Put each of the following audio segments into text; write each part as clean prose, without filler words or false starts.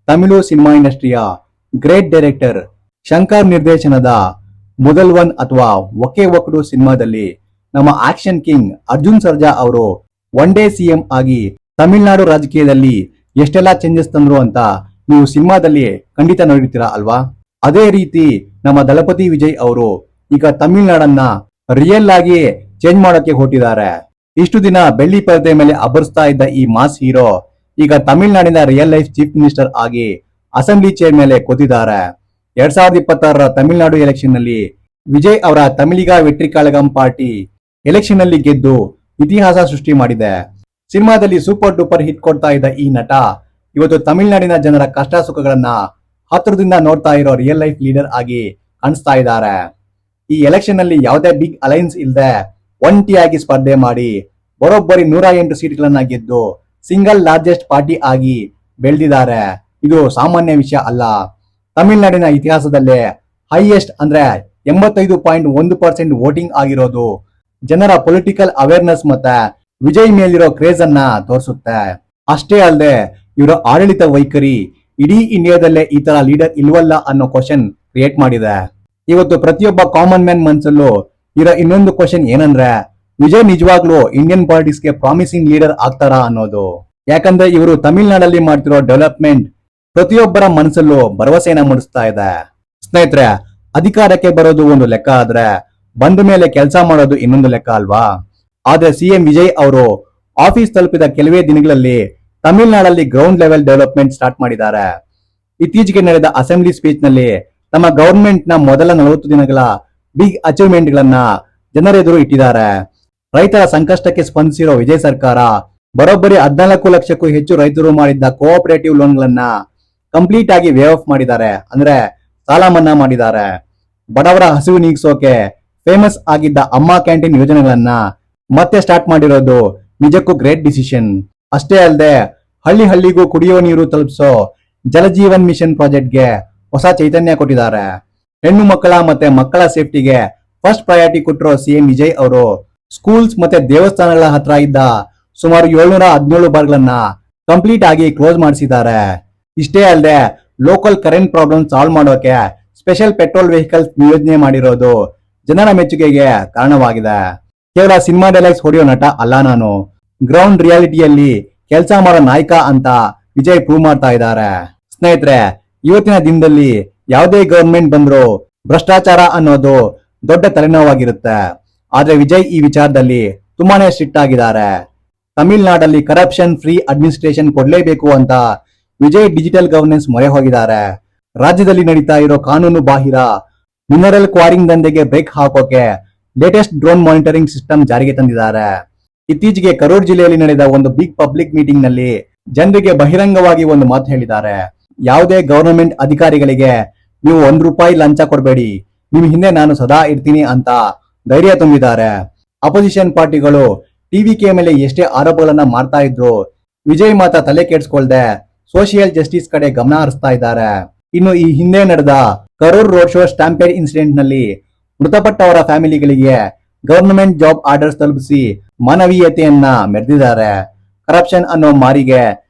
Tamil cinema ಇಂಡಸ್ಟ್ರಿಯ great director Shankar ನಿರ್ದೇಶನದ ಮೊದಲ್ವನ್ ಅಥವಾ ಒಕೆ ಒಕ್ಕಡು ಸಿನಿಮಾದಲ್ಲಿ ನಮ್ಮ ಆಕ್ಷನ್ ಕಿಂಗ್ ಅರ್ಜುನ್ ಸರ್ಜಾ ಅವರು ಒನ್ ಡೇ ಸಿಎಂ ಆಗಿ ತಮಿಳುನಾಡು ರಾಜಕೀಯದಲ್ಲಿ ಎಷ್ಟೆಲ್ಲಾ ಚೇಂಜಸ್ ತಂದ್ರು ಅಂತ ನೀವು ಸಿನಿಮಾದಲ್ಲಿ ಖಂಡಿತ ನೋಡಿರ್ತೀರಾ ಅಲ್ವಾ. ಅದೇ ರೀತಿ ನಮ್ಮ ದಳಪತಿ ವಿಜಯ್ ಅವರು ಈಗ ತಮಿಳುನಾಡನ್ನ ರಿಯಲ್ ಆಗಿ ಚೇಂಜ್ ಮಾಡೋಕೆ ಹೊರಟಿದ್ದಾರೆ. ಇಷ್ಟು ದಿನ ಬೆಳ್ಳಿ ಪರದೆ ಮೇಲೆ ಅಬ್ಬರಿಸ್ತಾ ಇದ್ದ ಈ ಮಾಸ್ ಹೀರೋ ಈಗ ತಮಿಳುನಾಡಿನ ರಿಯಲ್ ಲೈಫ್ ಚೀಫ್ ಮಿನಿಸ್ಟರ್ ಆಗಿ ಅಸೆಂಬ್ಲಿ ಚೇರ್ ಮೇಲೆ ಕೂತಿದ್ದಾರೆ. 2026ರ ತಮಿಳುನಾಡು ಎಲೆಕ್ಷನ್ ನಲ್ಲಿ ವಿಜಯ್ ಅವರ ತಮಿಳಿಗ ವೆಟ್ರಿ ಕಳಗಂ ಪಾರ್ಟಿ ಎಲೆಕ್ಷನ್ ನಲ್ಲಿ ಗೆದ್ದು ಇತಿಹಾಸ ಸೃಷ್ಟಿ ಮಾಡಿದೆ. ಸಿನಿಮಾದಲ್ಲಿ ಸೂಪರ್ ಡೂಪರ್ ಹಿಟ್ ಕೊಡ್ತಾ ಇದ್ದ ಈ ನಟ ಇವತ್ತು ತಮಿಳುನಾಡಿನ ಜನರ ಕಷ್ಟ ಸುಖಗಳನ್ನ ಹತ್ತಿರದಿಂದ ನೋಡ್ತಾ ಇರೋ ರಿಯಲ್ ಲೈಫ್ ಲೀಡರ್ ಆಗಿ ಕಾಣಿಸ್ತಾ ಇದ್ದಾರೆ. ಈ ಎಲೆಕ್ಷನ್ ನಲ್ಲಿ ಯಾವುದೇ ಬಿಗ್ ಅಲೈನ್ಸ್ ಇಲ್ಲದೆ ಒಂಟಿಯಾಗಿ ಸ್ಪರ್ಧೆ ಮಾಡಿ ಬರೋಬ್ಬರಿ 108 ಸೀಟ್ಗಳನ್ನ ಗೆದ್ದು ಸಿಂಗಲ್ ಲಾರ್ಜೆಸ್ಟ್ ಪಾರ್ಟಿ ಆಗಿ ಬೆಳೆದಿದ್ದಾರೆ. ಇದು ಸಾಮಾನ್ಯ ವಿಷಯ ಅಲ್ಲ. ತಮಿಳುನಾಡಿನ ಇತಿಹಾಸದಲ್ಲೇ ಹೈಯೆಸ್ಟ್ ಅಂದ್ರೆ 85.1% ವೋಟಿಂಗ್ ಆಗಿರೋದು ಜನರ ಪೊಲಿಟಿಕಲ್ ಅವೇರ್ನೆಸ್ ಮತ್ತೆ ವಿಜಯ್ ಮೇಲಿರೋ ಕ್ರೇಜ್ ಅನ್ನ ತೋರಿಸುತ್ತೆ. ಅಷ್ಟೇ ಅಲ್ಲದೆ ಇವರ ಆಡಳಿತ ವೈಖರಿ ಇಡೀ ಇಂಡಿಯಾದಲ್ಲೇ ಈ ತರ ಲೀಡರ್ ಇಲ್ವಲ್ಲ ಅನ್ನೋ ಕ್ವಶನ್ ಕ್ರಿಯೇಟ್ ಮಾಡಿದೆ. ಇವತ್ತು ಪ್ರತಿಯೊಬ್ಬ ಕಾಮನ್ ಮ್ಯಾನ್ ಮನಸ್ಸಲ್ಲೂ ಇರೋ ಇನ್ನೊಂದು ಕ್ವಶನ್ ಏನಂದ್ರೆ ವಿಜಯ್ ನಿಜವಾಗ್ಲೂ ಇಂಡಿಯನ್ ಪಾಲಿಟಿಕ್ಸ್ಗೆ ಪ್ರಾಮಿಸಿಂಗ್ ಲೀಡರ್ ಆಗ್ತಾರಾ ಅನ್ನೋದು. ಯಾಕಂದ್ರೆ ಇವರು ತಮಿಳುನಾಡಲ್ಲಿ ಮಾಡ್ತಿರೋ ಡೆವಲಪ್ಮೆಂಟ್ ಪ್ರತಿಯೊಬ್ಬರ ಮನಸ್ಸಲ್ಲೂ ಭರವಸೆನ ಮೂಡಿಸ್ತಾ ಇದೆ. ಸ್ನೇಹಿತರೆ, ಅಧಿಕಾರಕ್ಕೆ ಬರೋದು ಒಂದು ಲೆಕ್ಕ ಆದ್ರೆ ಬಂದ ಮೇಲೆ ಕೆಲಸ ಮಾಡೋದು ಇನ್ನೊಂದು ಲೆಕ್ಕ ಅಲ್ವಾ. ಆದ್ರೆ ಸಿಎಂ ವಿಜಯ್ ಅವರು ಆಫೀಸ್ ತಲುಪಿದ ಕೆಲವೇ ದಿನಗಳಲ್ಲಿ ತಮಿಳುನಾಡಲ್ಲಿ ಗ್ರೌಂಡ್ ಲೆವೆಲ್ ಡೆವಲಪ್ಮೆಂಟ್ ಸ್ಟಾರ್ಟ್ ಮಾಡಿದ್ದಾರೆ. ಇತ್ತೀಚೆಗೆ ನಡೆದ ಅಸೆಂಬ್ಲಿ ಸ್ಪೀಚ್ ನಲ್ಲಿ ತಮ್ಮ ಗವರ್ಮೆಂಟ್ ನ ಮೊದಲ 40 ದಿನಗಳ ಬಿಗ್ ಅಚೀವ್ಮೆಂಟ್ ಗಳನ್ನ ಜನರೆದುರು ಇಟ್ಟಿದ್ದಾರೆ. ರೈತರ ಸಂಕಷ್ಟಕ್ಕೆ ಸ್ಪಂದಿಸಿರೋ ವಿಜಯ್ ಸರ್ಕಾರ ಬರೋಬ್ಬರಿ 14 ಲಕ್ಷಕ್ಕೂ ಹೆಚ್ಚು ರೈತರು ಮಾಡಿದ್ದ ಕೋಆಪರೇಟಿವ್ ಲೋನ್ ಗಳನ್ನ ಕಂಪ್ಲೀಟ್ ಆಗಿ ವೇ ಆಫ್ ಮಾಡಿದ್ದಾರೆ. ಅಂದ್ರೆ ಸಾಲ ಮನ್ನಾ ಮಾಡಿದ್ದಾರೆ. ಬಡವರ ಹಸಿವು ನೀಗಿಸೋಕೆ ಫೇಮಸ್ ಆಗಿದ್ದ ಅಮ್ಮ ಕ್ಯಾಂಟೀನ್ ಯೋಜನೆಗಳನ್ನ ಮತ್ತೆ ಸ್ಟಾರ್ಟ್ ಮಾಡಿರೋದು ನಿಜಕ್ಕೂ ಗ್ರೇಟ್ ಡಿಸಿಷನ್. ಅಷ್ಟೇ ಅಲ್ಲದೆ ಹಳ್ಳಿ ಹಳ್ಳಿಗೂ ಕುಡಿಯುವ ನೀರು ತಲುಪಿಸೋ ಜಲಜೀವನ್ ಮಿಷನ್ ಪ್ರಾಜೆಕ್ಟ್ಗೆ ಹೊಸ ಚೈತನ್ಯ ಕೊಟ್ಟಿದ್ದಾರೆ. ಹೆಣ್ಣು ಮಕ್ಕಳ ಮತ್ತೆ ಮಕ್ಕಳ ಸೇಫ್ಟಿಗೆ ಫಸ್ಟ್ ಪ್ರಯಾರಿಟಿ ಕೊಟ್ಟಿರೋ ಸಿಎಂ ವಿಜಯ್ ಅವರು ಸ್ಕೂಲ್ಸ್ ಮತ್ತೆ ದೇವಸ್ಥಾನಗಳ ಹತ್ರ ಇದ್ದ ಸುಮಾರು 717 ಬಾರ್ಗಳನ್ನ ಕಂಪ್ಲೀಟ್ ಆಗಿ ಕ್ಲೋಸ್ ಮಾಡಿಸಿದ್ದಾರೆ. ಇಷ್ಟೇ ಅಲ್ಲದೆ ಲೋಕಲ್ ಕರೆಂಟ್ ಪ್ರಾಬ್ಲಮ್ ಸಾಲ್ವ್ ಮಾಡೋಕೆ ಸ್ಪೆಷಲ್ ಪೆಟ್ರೋಲ್ ವೆಹಿಕಲ್ಸ್ ನಿಯೋಜನೆ ಮಾಡಿರೋದು ಜನರ ಮೆಚ್ಚುಗೆಗೆ ಕಾರಣವಾಗಿದೆ. ಕೇವಲ ಸಿನಿಮಾ ಡೈಲಾಗ್ಸ್ ಹೊಡೆಯೋ ನಟ ಅಲ್ಲ ನಾನು, ಗ್ರೌಂಡ್ ರಿಯಾಲಿಟಿಯಲ್ಲಿ ಕೆಲಸ ಮಾಡೋ ನಾಯಕ ಅಂತ ವಿಜಯ್ ಪ್ರೂವ್ ಮಾಡ್ತಾ ಇದ್ದಾರೆ. ಸ್ನೇಹಿತರೆ, ಇವತ್ತಿನ ದಿನದಲ್ಲಿ ಯಾವುದೇ ಗವರ್ಮೆಂಟ್ ಬಂದ್ರು ಭ್ರಷ್ಟಾಚಾರ ಅನ್ನೋದು ದೊಡ್ಡ ತಲೆನೋವಾಗಿರುತ್ತೆ. ಆದ್ರೆ ವಿಜಯ್ ಈ ವಿಚಾರದಲ್ಲಿ ತುಂಬಾನೇ ಸ್ಟ್ರಿಕ್ಟ್ ಆಗಿದ್ದಾರೆ. ತಮಿಳುನಾಡಲ್ಲಿ ಕರಪ್ಷನ್ ಫ್ರೀ ಅಡ್ಮಿನಿಸ್ಟ್ರೇಷನ್ ಕೊಡ್ಲೇಬೇಕು ಅಂತ ವಿಜಯ್ ಡಿಜಿಟಲ್ ಗವರ್ನೆನ್ಸ್ ಮೊರೆ ಹೋಗಿದ್ದಾರೆ. ರಾಜ್ಯದಲ್ಲಿ ನಡೀತಾ ಇರೋ ಕಾನೂನು ಬಾಹಿರ ಮಿನರಲ್ ಕ್ವಾರಿಂಗ್ ದಂಧೆಗೆ ಬ್ರೇಕ್ ಹಾಕೋಕೆ ಲೇಟೆಸ್ಟ್ ಡ್ರೋನ್ ಮಾನಿಟರಿಂಗ್ ಸಿಸ್ಟಮ್ ಜಾರಿಗೆ ತಂದಿದ್ದಾರೆ. ಇತ್ತೀಚೆಗೆ ಕರೂರ್ ಜಿಲ್ಲೆಯಲ್ಲಿ ನಡೆದ ಒಂದು ಬಿಗ್ ಪಬ್ಲಿಕ್ ಮೀಟಿಂಗ್ ನಲ್ಲಿ ಜನರಿಗೆ ಬಹಿರಂಗವಾಗಿ ಒಂದು ಮಾತು ಹೇಳಿದ್ದಾರೆ. ಯಾವುದೇ ಗವರ್ನಮೆಂಟ್ ಅಧಿಕಾರಿಗಳಿಗೆ ನೀವು ₹1 ಲಂಚ ಕೊಡಬೇಡಿ, ನಿಮ್ ಹಿಂದೆ ನಾನು ಸದಾ ಇರ್ತೀನಿ ಅಂತ ಧೈರ್ಯ ತುಂಬಿದ್ದಾರೆ. ಅಪೋಸಿಷನ್ ಪಾರ್ಟಿಗಳು ಟಿವಿಕೆ ಮೇಲೆ ಎಷ್ಟೇ ಆರೋಪಗಳನ್ನ ಮಾಡ್ತಾ ಇದ್ರು ವಿಜಯ್ ಮಾತ್ರ ತಲೆ ಕೆಡಿಸ್ಕೊಳ್ದೆ ಸೋಷಿಯಲ್ ಜಸ್ಟಿಸ್ ಕಡೆ ಗಮನ ಹರಿಸ್ತಾ ಇದ್ದಾರೆ. ಇನ್ನು ಈ ಹಿಂದೆ ನಡೆದ ಕರೂರ್ ರೋಡ್ ಶೋ ಸ್ಟಾಂಪೇಡ್ ಇನ್ಸಿಡೆಂಟ್ ನಲ್ಲಿ ಮೃತಪಟ್ಟವರ ಫ್ಯಾಮಿಲಿಗಳಿಗೆ ಗವರ್ನಮೆಂಟ್ ಜಾಬ್ ಆರ್ಡರ್ಸ್ ತಲುಪಿಸಿ ಮಾನವೀಯತೆಯನ್ನ ಮೆರೆದಿದ್ದಾರೆ. ಕರಪ್ಷನ್ ಅನ್ನೋ ಮಾರಿಗೆ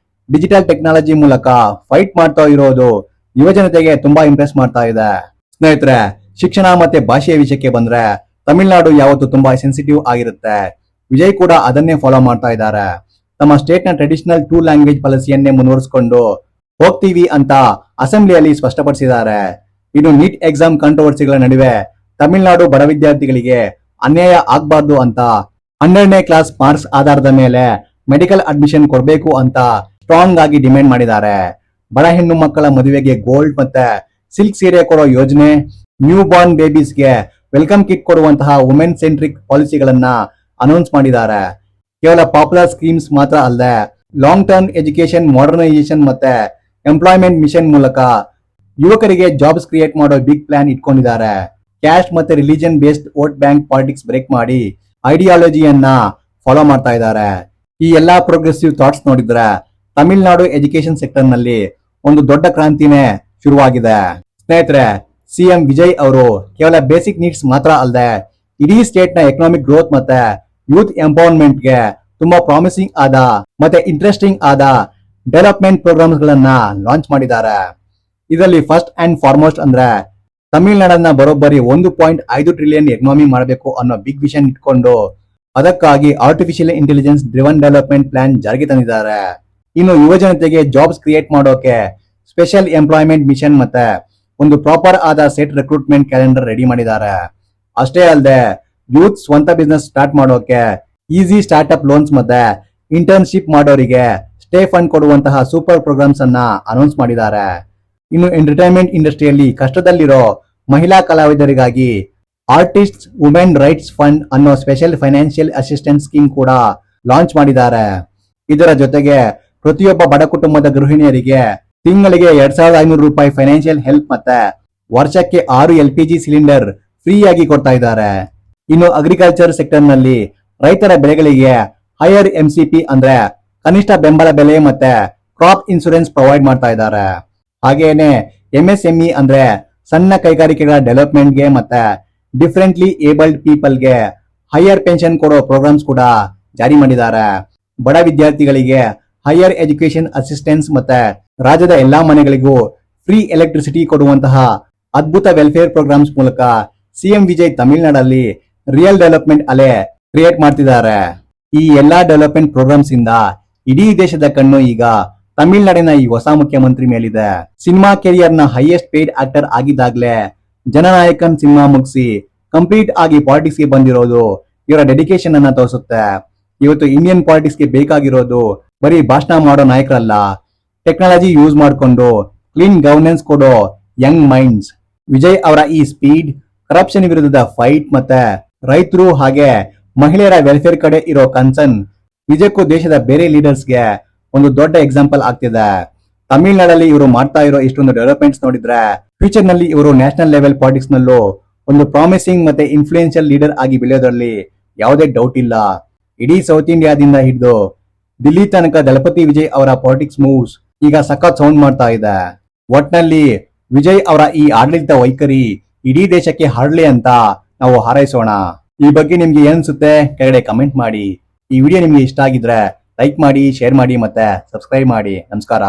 ಡಿಜಿಟಲ್ ಟೆಕ್ನಾಲಜಿ ಮೂಲಕ ಫೈಟ್ ಮಾಡ್ತಾ ಇರೋದು ಯುವಜನತೆಗೆ ತುಂಬಾ ಇಂಪ್ರೆಸ್ ಮಾಡ್ತಾ ಇದೆ. ಸ್ನೇಹಿತರೆ, ಶಿಕ್ಷಣ ಮತ್ತೆ ಭಾಷೆಯ ವಿಷಯಕ್ಕೆ ಬಂದ್ರೆ ತಮಿಳುನಾಡು ಯಾವತ್ತು ತುಂಬಾ ಸೆನ್ಸಿಟಿವ್ ಆಗಿರುತ್ತೆ. ವಿಜಯ್ ಕೂಡ ಅದನ್ನೇ ಫಾಲೋ ಮಾಡ್ತಾ ಇದ್ದಾರೆ. ತಮ್ಮ ಸ್ಟೇಟ್ ನ ಟ್ರೆಡಿಷನಲ್ 2 ಲ್ಯಾಂಗ್ವೇಜ್ ಪಾಲಿಸಿಯನ್ನೇ ಮುಂದುವರಿಸಿಕೊಂಡು ಹೋಗ್ತೀವಿ ಅಂತ ಅಸೆಂಬ್ಲಿಯಲ್ಲಿ ಸ್ಪಷ್ಟಪಡಿಸಿದ್ದಾರೆ. ಇನ್ನು ನೀಟ್ ಎಕ್ಸಾಮ್ ಕಾಂಟ್ರವರ್ಸಿಗಳ ನಡುವೆ ತಮಿಳುನಾಡು ಬಡ ವಿದ್ಯಾರ್ಥಿಗಳಿಗೆ ಅನ್ಯಾಯ ಆಗ್ಬಾರ್ದು ಅಂತ 12ನೇ ಕ್ಲಾಸ್ ಮಾರ್ಕ್ಸ್ ಆಧಾರದ ಮೇಲೆ ಮೆಡಿಕಲ್ ಅಡ್ಮಿಷನ್ ಕೊಡಬೇಕು ಅಂತ ಸ್ಟ್ರಾಂಗ್ ಆಗಿ ಡಿಮ್ಯಾಂಡ್ ಮಾಡಿದ್ದಾರೆ. ಬಡ ಹೆಣ್ಣು ಮಕ್ಕಳ ಮದುವೆಗೆ ಗೋಲ್ಡ್ ಮತ್ತೆ ಸಿಲ್ಕ್ ಸೀರೆ ಕೊಡೋ ಯೋಜನೆ, ನ್ಯೂ ಬಾರ್ನ್ ಬೇಬೀಸ್ಗೆ ವೆಲ್ಕಮ್ ಕಿಟ್ ಕೊಡುವಂತಹ ವುಮೆನ್ ಸೆಂಟ್ರಿಕ್ ಪಾಲಿಸಿಗಳನ್ನ ಅನೌನ್ಸ್ ಮಾಡಿದ್ದಾರೆ. ಕೇವಲ ಪಾಪ್ಯುಲರ್ ಸ್ಕೀಮ್ಸ್ ಮಾತ್ರ ಅಲ್ಲದೆ ಲಾಂಗ್ ಟರ್ಮ್ ಎಜುಕೇಶನ್ ಮಾಡರ್ನೈಸೇಷನ್ ಮತ್ತೆ ಎಂಪ್ಲಾಯ್ಮೆಂಟ್ ಮಿಷನ್ ಮೂಲಕ ಯುವಕರಿಗೆ ಜಾಬ್ಸ್ ಕ್ರಿಯೇಟ್ ಮಾಡೋ ಬಿಗ್ ಪ್ಲಾನ್ ಇಟ್ಕೊಂಡಿದ್ದಾರೆ. ಕ್ಯಾಸ್ಟ್ ಮತ್ತೆ religion based vote bank politics break ಮಾಡಿ ಐಡಿಯಾಲಜಿಯನ್ನ ಫಾಲೋ ಮಾಡ್ತಾ ಇದ್ದಾರೆ. ಈ ಎಲ್ಲಾ ಪ್ರೋಗ್ರೆಸಿವ್ ಥಾಟ್ಸ್ ನೋಡಿದ್ರೆ ತಮಿಳುನಾಡು ಎಜುಕೇಶನ್ ಸೆಕ್ಟರ್ ನಲ್ಲಿ ಒಂದು ದೊಡ್ಡ ಕ್ರಾಂತಿನೇ ಶುರುವಾಗಿದೆ. ಸ್ನೇಹಿತರೆ, ಸಿಎಂ ವಿಜಯ್ ಅವರು ಕೇವಲ ಬೇಸಿಕ್ ನೀಡ್ಸ್ ಮಾತ್ರ ಅಲ್ಲದೆ ಇಡೀ ಸ್ಟೇಟ್ ನ ಎಕನಾಮಿಕ್ ಗ್ರೋತ್ ಮತ್ತೆ ಯೂತ್ ಎಂಪವರ್ಮೆಂಟ್ ಗೆ ತುಂಬಾ ಪ್ರಾಮಿಸಿಂಗ್ ಆದ ಮತ್ತೆ ಇಂಟ್ರೆಸ್ಟಿಂಗ್ ಆದ ಡೆವಲಪ್ಮೆಂಟ್ ಪ್ರೋಗ್ರಾಮ್ಸ್ ಗಳನ್ನ ಲಾಂಚ್ ಮಾಡಿದ್ದಾರೆ. ಇದರಲ್ಲಿ ಫಸ್ಟ್ ಅಂಡ್ ಫಾರ್ಮೋಸ್ಟ್ ಅಂದ್ರೆ ತಮಿಳುನಾಡನ್ನ ಬರೋಬ್ಬರಿ 1.5 ಟ್ರಿಲಿಯನ್ ಎಕನಾಮಿ ಮಾಡಬೇಕು ಅನ್ನೋ ಬಿಗ್ ವಿಷನ್ ಇಟ್ಕೊಂಡು ಅದಕ್ಕಾಗಿ artificial intelligence driven development plan ಜಾರಿಗೆ ತಂದಿದ್ದಾರೆ. ಇನ್ನು ಯುವ ಜನತೆಗೆ ಜಾಬ್ಸ್ ಕ್ರಿಯೇಟ್ ಮಾಡೋಕೆ ಸ್ಪೆಷಲ್ ಎಂಪ್ಲಾಯ್ಮೆಂಟ್ ಮಿಷನ್ ಮತ್ತೆ ಒಂದು ಪ್ರಾಪರ್ ಆದ ಸೆಟ್ ರಿಕ್ರೂಟ್ಮೆಂಟ್ ಕ್ಯಾಲೆಂಡರ್ ರೆಡಿ ಮಾಡಿದ್ದಾರೆ. ಅಷ್ಟೇ ಅಲ್ಲದೆ ಯೂತ್ ಸ್ವಂತ ಬಿಸ್ನೆಸ್ ಸ್ಟಾರ್ಟ್ ಮಾಡೋಕೆ ಈಸಿ ಸ್ಟಾರ್ಟ್ಅಪ್ ಲೋನ್ಸ್ ಮತ್ತೆ ಇಂಟರ್ನ್ಶಿಪ್ ಮಾಡೋರಿಗೆ ಸ್ಟೇ ಫಂಡ್ ಕೊಡುವಂತಹ ಸೂಪರ್ ಪ್ರೋಗ್ರಾಮ್ಸ್ ಅನ್ನ ಅನೌನ್ಸ್ ಮಾಡಿದ್ದಾರೆ. ಇನ್ನು ಎಂಟರ್ಟೈನ್ಮೆಂಟ್ ಇಂಡಸ್ಟ್ರಿಯಲ್ಲಿ ಕಷ್ಟದಲ್ಲಿರೋ ಮಹಿಳಾ ಕಲಾವಿದರಿಗಾಗಿ ಆರ್ಟಿಸ್ಟ್ ವುಮೆನ್ ರೈಟ್ಸ್ ಫಂಡ್ ಅನ್ನೋ ಸ್ಪೆಷಲ್ ಫೈನಾನ್ಷಿಯಲ್ ಅಸಿಸ್ಟೆನ್ಸ್ ಸ್ಕೀಮ್ ಕೂಡ ಲಾಂಚ್ ಮಾಡಿದ್ದಾರೆ. ಇದರ ಜೊತೆಗೆ ಪ್ರತಿಯೊಬ್ಬ ಬಡ ಕುಟುಂಬದ ಗೃಹಿಣಿಯರಿಗೆ ತಿಂಗಳಿಗೆ 2,500 ರೂಪಾಯಿ ಫೈನಾನ್ಷಿಯಲ್ ಹೆಲ್ಪ್ ಮತ್ತೆ ವರ್ಷಕ್ಕೆ 6 LPG ಸಿಲಿಂಡರ್ ಫ್ರೀ ಆಗಿ ಕೊಡ್ತಾ ಇದ್ದಾರೆ. ಇನ್ನು ಅಗ್ರಿಕಲ್ಚರ್ ಸೆಕ್ಟರ್ ನಲ್ಲಿ ರೈತರ ಬೆಳೆಗಳಿಗೆ ಹೈಯರ್ MCP ಅಂದ್ರೆ ಕನಿಷ್ಠ ಬೆಂಬಲ ಬೆಲೆ ಮತ್ತೆ ಕ್ರಾಪ್ ಇನ್ಸೂರೆನ್ಸ್ ಪ್ರೊವೈಡ್ ಮಾಡ್ತಾ ಇದ್ದಾರೆ. ಹಾಗೇನೆ MSME ಅಂದ್ರೆ ಸಣ್ಣ ಕೈಗಾರಿಕೆಗಳ ಡೆವಲಪ್ಮೆಂಟ್ಗೆ ಮತ್ತೆ ಡಿಫರೆಂಟ್ಲಿ ಏಬಲ್ಡ್ ಪೀಪಲ್ಗೆ ಹೈಯರ್ ಪೆನ್ಷನ್ ಕೊಡೋ ಪ್ರೋಗ್ರಾಮ್ಸ್ ಕೂಡ ಜಾರಿ ಮಾಡಿದ್ದಾರೆ. ಬಡ ವಿದ್ಯಾರ್ಥಿಗಳಿಗೆ ಹೈಯರ್ ಎಜುಕೇಶನ್ ಅಸಿಸ್ಟೆನ್ಸ್ ಮತ್ತೆ ರಾಜ್ಯದ ಎಲ್ಲಾ ಮನೆಗಳಿಗೂ ಫ್ರೀ ಎಲೆಕ್ಟ್ರಿಸಿಟಿ ಕೊಡುವಂತಹ ಅದ್ಭುತ ವೆಲ್ಫೇರ್ ಪ್ರೋಗ್ರಾಮ್ಸ್ ಮೂಲಕ ಸಿಎಂ ವಿಜಯ್ ತಮಿಳುನಾಡಲ್ಲಿ ರಿಯಲ್ ಡೆವಲಪ್ಮೆಂಟ್ ಅಲೆ ಕ್ರಿಯೇಟ್ ಮಾಡ್ತಿದ್ದಾರೆ. ಈ ಎಲ್ಲಾ ಡೆವಲಪ್ಮೆಂಟ್ ಪ್ರೋಗ್ರಾಮ್ಸ್ ಇಂದ ಇಡೀ ದೇಶದ ಕಣ್ಣು ಈಗ ತಮಿಳುನಾಡಿನ ಈ ಹೊಸ ಮುಖ್ಯಮಂತ್ರಿ ಮೇಲಿದೆ. ಸಿನಿಮಾ ಕೆರಿಯರ್ ನ ಹೈಯೆಸ್ಟ್ ಪೇಡ್ ಆಕ್ಟರ್ ಆಗಿದ್ದಾಗ್ಲೇ ಜನನಾಯಕನ್ ಸಿನಿಮಾ ಮುಗಿಸಿ ಕಂಪ್ಲೀಟ್ ಆಗಿ ಪಾಲಿಟಿಕ್ಸ್ ಗೆ ಬಂದಿರೋದು ಇವರ ಡೆಡಿಕೇಶನ್ ಅನ್ನ ತೋರಿಸುತ್ತೆ. ಇವತ್ತು ಇಂಡಿಯನ್ ಪಾಲಿಟಿಕ್ಸ್ ಗೆ ಬೇಕಾಗಿರೋದು ಬರೀ ಭಾಷಣ ಮಾಡೋ ನಾಯಕರಲ್ಲ, ಟೆಕ್ನಾಲಜಿ ಯೂಸ್ ಮಾಡಿಕೊಂಡು ಕ್ಲೀನ್ ಗವರ್ನೆನ್ಸ್ ಕೊಡೋ ಯಂಗ್ ಮೈಂಡ್ಸ್. ವಿಜಯ್ ಅವರ ಈ ಸ್ಪೀಡ್, ಕರಪ್ಷನ್ ವಿರುದ್ಧದ ಫೈಟ್ ಮತ್ತೆ ರೈತರು ಹಾಗೆ ಮಹಿಳೆಯರ ವೆಲ್ಫೇರ್ ಕಡೆ ಇರೋ ಕನ್ಸರ್ನ್ ನಿಜಕ್ಕೂ ದೇಶದ ಬೇರೆ ಲೀಡರ್ಸ್ಗೆ ಒಂದು ದೊಡ್ಡ ಎಕ್ಸಾಂಪಲ್ ಆಗ್ತಿದೆ. ತಮಿಳುನಾಡಲ್ಲಿ ಇವರು ಮಾಡ್ತಾ ಇರೋ ಇಷ್ಟೊಂದು ಡೆವಲಪ್ಮೆಂಟ್ಸ್ ನೋಡಿದ್ರೆ ಫ್ಯೂಚರ್ ನಲ್ಲಿ ಇವರು ನ್ಯಾಷನಲ್ ಲೆವೆಲ್ ಪಾಲಿಟಿಕ್ಸ್ ನಲ್ಲೂ ಒಂದು ಪ್ರಾಮಿಸಿಂಗ್ ಮತ್ತೆ ಇನ್ಫ್ಲೂಯೆನ್ಷಿಯಲ್ ಲೀಡರ್ ಆಗಿ ಬೆಳೆಯೋದ್ರಲ್ಲಿ ಯಾವುದೇ ಡೌಟ್ ಇಲ್ಲ. ಇಡೀ ಸೌತ್ ಇಂಡಿಯಾದಿಂದ ಹಿಡಿದು ದಿಲ್ಲಿ ತನಕ ದಳಪತಿ ವಿಜಯ್ ಅವರ ಪಾಲಿಟಿಕ್ಸ್ ಮೂವ್ಸ್ ಈಗ ಸಖತ್ ಸೌಂಡ್ ಮಾಡ್ತಾ ಇದೆ. ಒಟ್ನಲ್ಲಿ ವಿಜಯ್ ಅವರ ಈ ಆಡಳಿತ ವೈಖರಿ ಇಡೀ ದೇಶಕ್ಕೆ ಹರಡ್ಲಿ ಅಂತ ನಾವು ಹಾರೈಸೋಣ. ಈ ಬಗ್ಗೆ ನಿಮ್ಗೆ ಏನ್ಸುತ್ತೆ ಕೆಳಗಡೆ ಕಮೆಂಟ್ ಮಾಡಿ. ಈ ವಿಡಿಯೋ ನಿಮ್ಗೆ ಇಷ್ಟ ಆಗಿದ್ರೆ ಲೈಕ್ ಮಾಡಿ, ಶೇರ್ ಮಾಡಿ ಮತ್ತೆ ಸಬ್ಸ್ಕ್ರೈಬ್ ಮಾಡಿ. ನಮಸ್ಕಾರ.